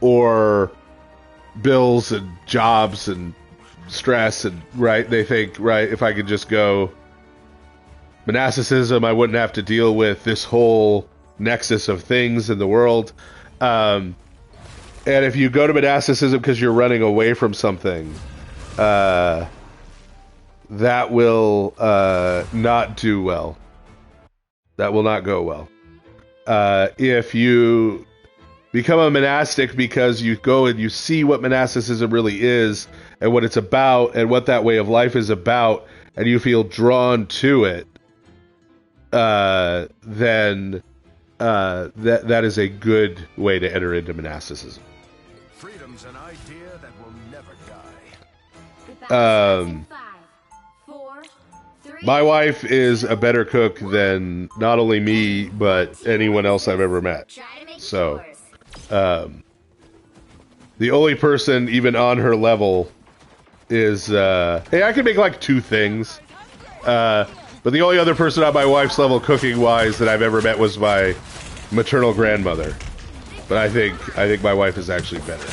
or bills and jobs and stress, and right, they think, right, if I could just go monasticism, I wouldn't have to deal with this whole nexus of things in the world. And if you go to monasticism because you're running away from something, that will not do well. That will not go well. If you become a monastic because you go and you see what monasticism really is and what it's about and what that way of life is about, and you feel drawn to it, then that is a good way to enter into monasticism. Freedom's an idea that will never die. My wife is a better cook than not only me, but anyone else I've ever met. So, the only person even on her level is, hey, I can make like 2 things. But the only other person on my wife's level cooking-wise that I've ever met was my maternal grandmother. But I think my wife is actually better.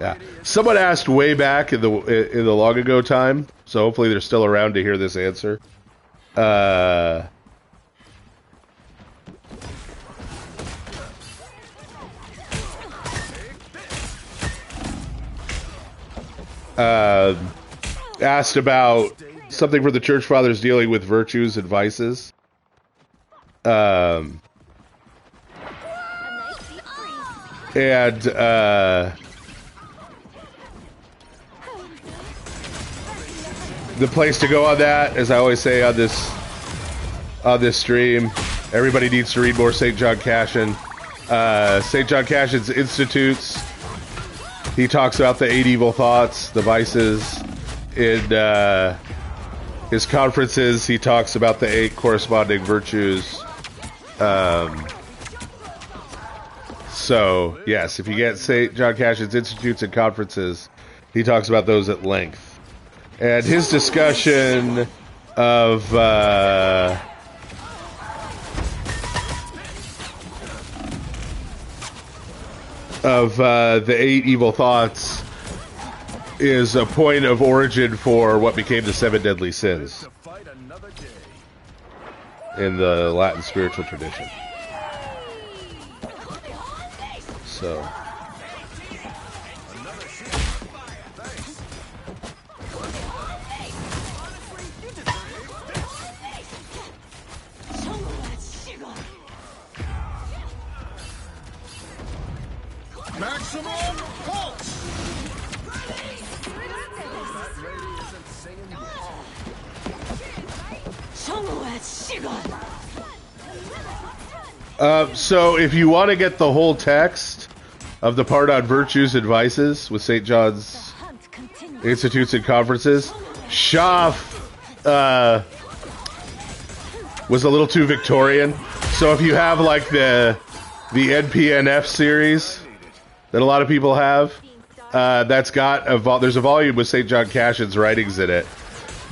Yeah. Someone asked way back in the long ago time, so hopefully they're still around to hear this answer. Asked about something for the church fathers dealing with virtues and vices. The place to go on that, as I always say on this stream, everybody needs to read more St. John Cashin. St. John Cashin's Institutes. He talks about the 8 evil thoughts, the vices. In his conferences, he talks about the 8 corresponding virtues. So, yes, if you get St. John Cashin's Institutes and conferences, he talks about those at length. And his discussion of the 8 evil thoughts is a point of origin for what became the 7 deadly sins in the Latin spiritual tradition. So. Maximum pulse! So if you want to get the whole text of the part on virtues and vices with St. John's Institutes and Conferences, Schaff was a little too Victorian. So if you have like the NPNF series that a lot of people have, that's got there's a volume with St. John Cashin's writings in it.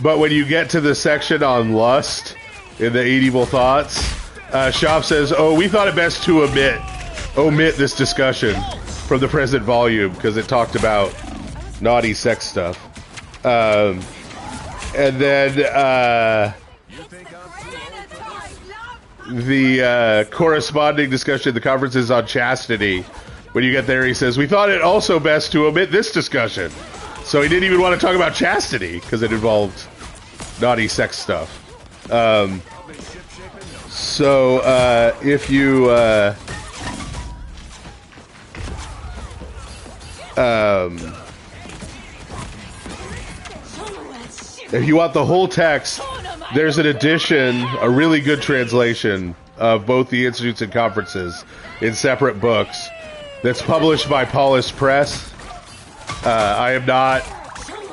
But when you get to the section on lust in the 8 evil thoughts, Schaff says, "Oh, we thought it best to omit this discussion from the present volume because it talked about naughty sex stuff." And then the corresponding discussion, the conferences on chastity. When you get there, he says, "We thought it also best to omit this discussion." So he didn't even want to talk about chastity because it involved naughty sex stuff. If you if you want the whole text there's an edition, a really good translation of both the Institutes and Conferences in separate books that's published by Paulist Press. I am not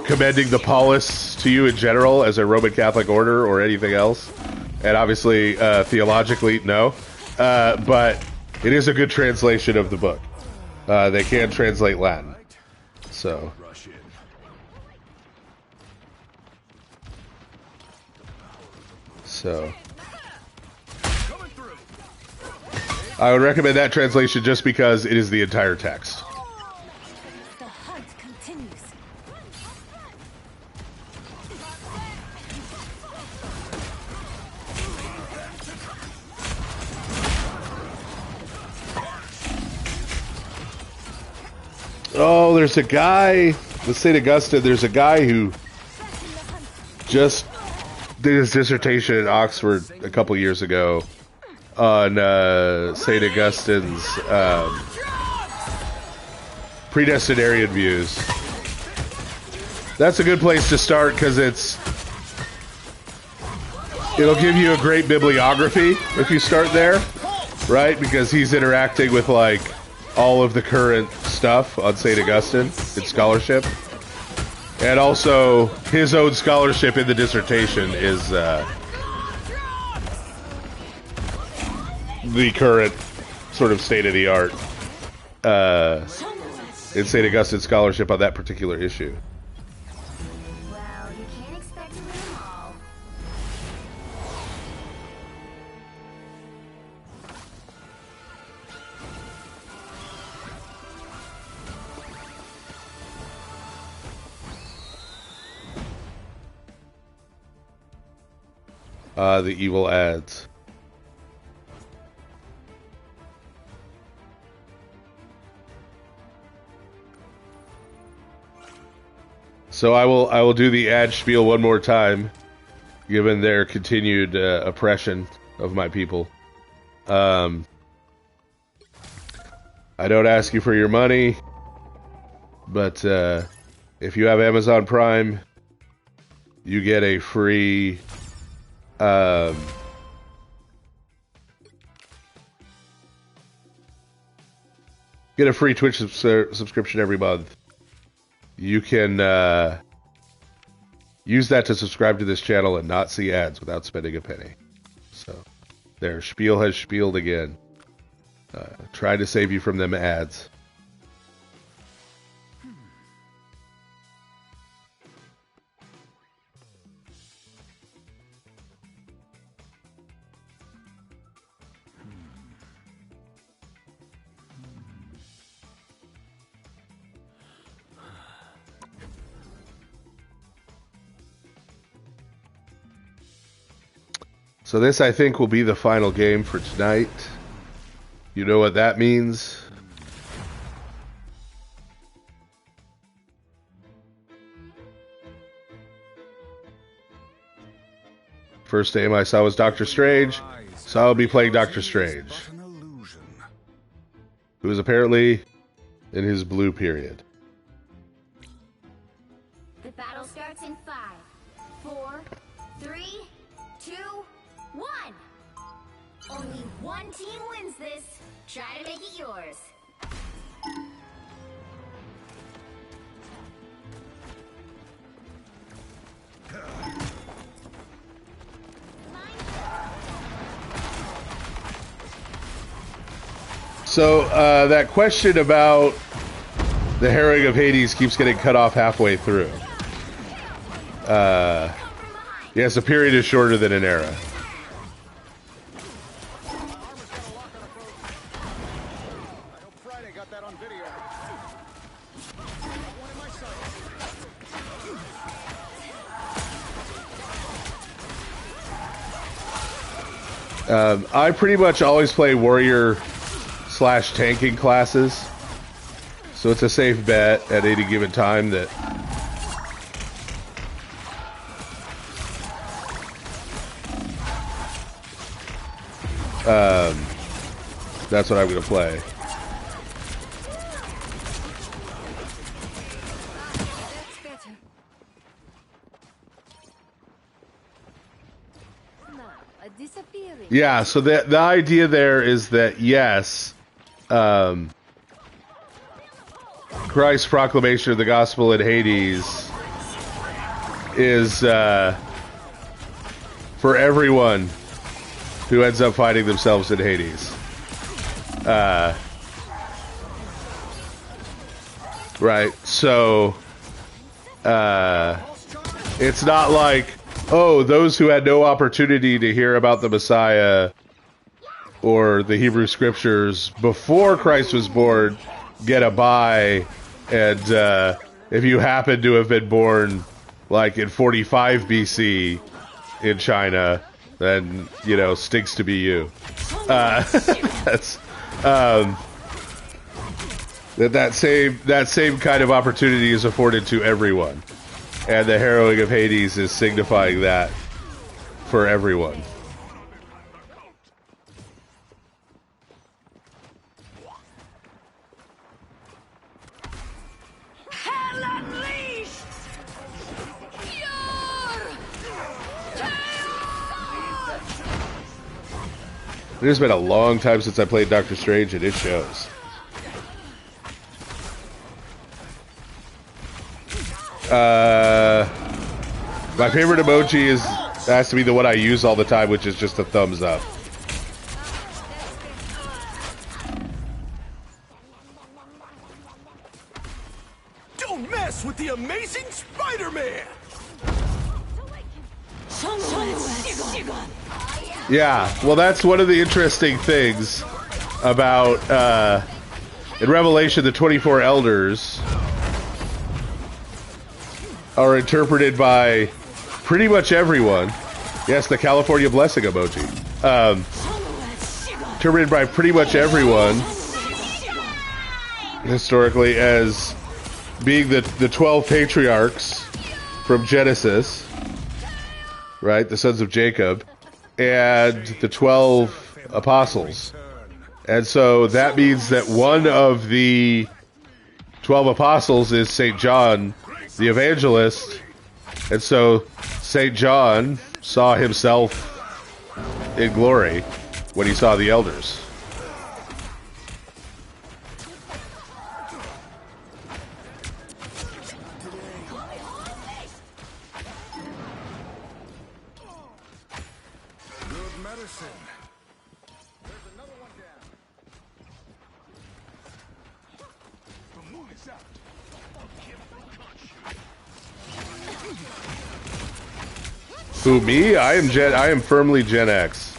commending the Paulists to you in general as a Roman Catholic order or anything else. And obviously, theologically, no. But it is a good translation of the book. They can translate Latin. So. I would recommend that translation just because it is the entire text. The hunt continues. Oh, there's a guy, the St. Augustine, there's a guy who just did his dissertation at Oxford a couple years ago on St. Augustine's predestinarian views. That's a good place to start because it'll give you a great bibliography if you start there, right? Because he's interacting with like all of the current stuff on St. Augustine in scholarship. And also, his own scholarship in the dissertation is the current sort of state-of-the-art in St. Augustine's scholarship on that particular issue. Well, you can't expect to win them all. The evil ads. So I will do the ad spiel one more time, given their continued oppression of my people. I don't ask you for your money, but if you have Amazon Prime, you get a free Twitch subscription every month. You can use that to subscribe to this channel and not see ads without spending a penny. So, there, Spiel has spieled again. Trying to save you from them ads. So this, I think, will be the final game for tonight. You know what that means? First name I saw was Doctor Strange, so I'll be playing Doctor Strange, who is apparently in his blue period. The battle starts in 5, 4, 3, 2, 1. Only one team wins this. Try to make it yours. So, that question about the herring of Hades keeps getting cut off halfway through. Yes, a period is shorter than an era. I pretty much always play warrior / tanking classes, so it's a safe bet at any given time that that's what I'm going to play. That's better. disappearing. Yeah, so the idea there is that, yes, Christ's proclamation of the gospel in Hades is for everyone who ends up finding themselves in Hades. Right, so it's not like, oh, those who had no opportunity to hear about the Messiah or the Hebrew Scriptures before Christ was born get a bye, and if you happen to have been born like in 45 BC in China, then, you know, stinks to be you. That's that same kind of opportunity is afforded to everyone, and the harrowing of Hades is signifying that for everyone. Hell unleashed! It has been a long time since I played Doctor Strange, and it shows. My favorite emoji has to be the one I use all the time, which is just a thumbs up. Don't mess with the amazing Spider-Man! Yeah, well, that's one of the interesting things about, in Revelation, the 24 elders are interpreted by pretty much everyone. Yes, the California blessing emoji. Interpreted by pretty much everyone, historically, as being the 12 patriarchs from Genesis, right, the sons of Jacob, and the 12 apostles. And so that means that one of the 12 apostles is St. John, the evangelist. And so St. John saw himself in glory when he saw the elders. Who, me? I am firmly Gen X.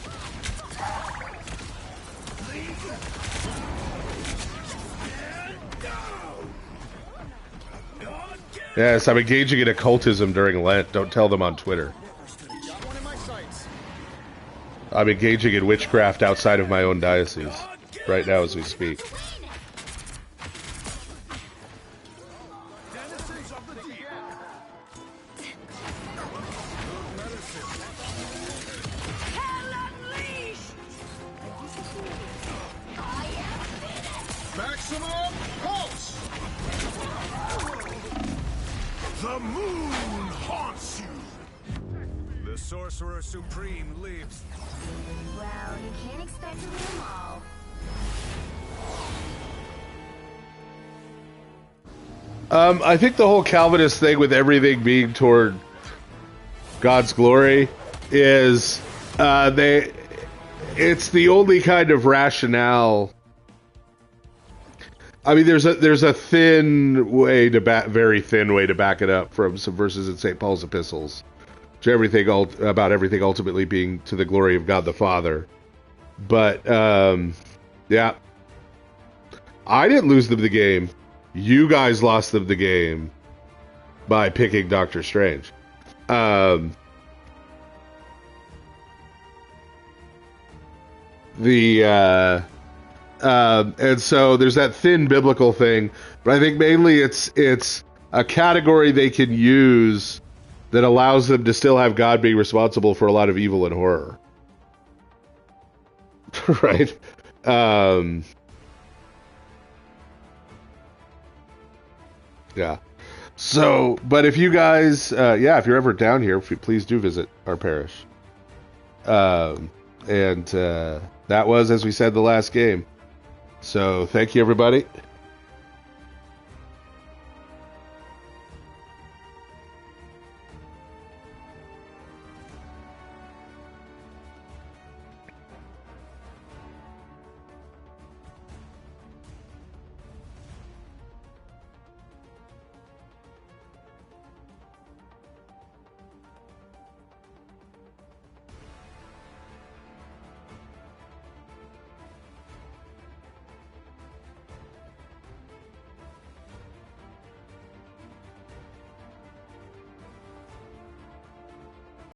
Yes, I'm engaging in occultism during Lent. Don't tell them on Twitter. I'm engaging in witchcraft outside of my own diocese right now as we speak. Maximum pulse! The moon haunts you! The Sorcerer Supreme lives. Well, you can't expect to win them all. I think the whole Calvinist thing with everything being toward God's glory is it's the only kind of rationale. I mean, there's a thin way to very thin way to back it up from some verses in St. Paul's epistles, to about everything ultimately being to the glory of God the Father. But yeah, I didn't lose them the game. You guys lost them the game by picking Doctor Strange. And so there's that thin biblical thing, but I think mainly it's a category they can use that allows them to still have God being responsible for a lot of evil and horror. Right? Yeah. So, but if you guys, if you're ever down here, please do visit our parish. And that was, as we said, the last game. So thank you, everybody.